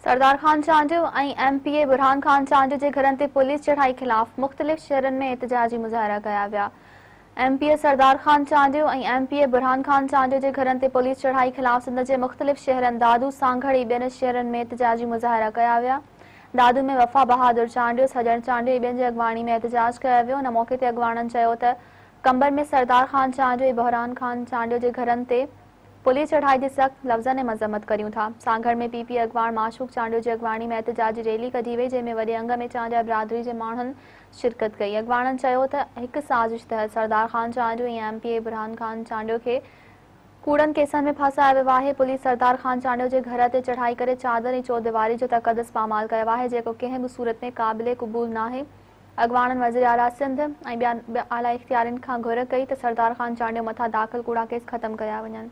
सरदार खान चांडियो ऐं एमपीए बुरहान खान चांडियो जे घरनि ते पुलिस चढ़ाई खिलाफ मुख़्तलिफ़ शहरनि में एहतजाजी मुज़ाहिरा कया विया। एमपीए सरदार खान चांडियो ऐं एमपीए बुरहान खान चांडियो जे घरनि ते पुलिस चढ़ाई खिलाफ सिंध जे मुख़्तलिफ़ शहरनि दादू, सांघड़ ऐं ॿियनि शहरनि में एहतजाजी मुज़ाहिरा कया विया। दादू में वफ़ा बहादुर चांडियो, सजण चांडियो ऐं ॿियनि जे अॻवानी में एहतजाज कयो वियो। उन मौक़े ते अॻवाननि चयो त कंबर में सरदार खान चांडियो ऐं बुरहान खान चांडियो जे घरनि ते पुलिस चढ़ाई जी सख़्त लफ़्ज़नि में मज़म्मत करियूं था। सांघड़ में पीपी अॻवान माशूक चांडियो जी अॻवानी में एहतजाजी रैली कढी वई, जंहिं में वॾे अंग में चांडिया बिरादरी जे माण्हुनि शिरकत कई। अॻवाननि चयो त हिक साज़िश तहत सरदार खान चांडियो ऐं एमपीए बुरहान खान चांडियो खे कूड़नि केसनि में फासायो वियो आहे। पुलिस सरदार खान चांडियो जे घर ते चढ़ाई करे चादर ऐं चौदीवारी जो तक़दस पामाल कयो आहे, जेको कंहिं बि सूरत में क़ाबिले क़बूल नाहे। अॻवाननि वज़ीर आला सिंध ऐं ॿिया आला इख़्तियारनि खां घुर कई त सरदार खान चांडियो मथां दाख़िल कूड़ा केस ख़त्म कया वञनि।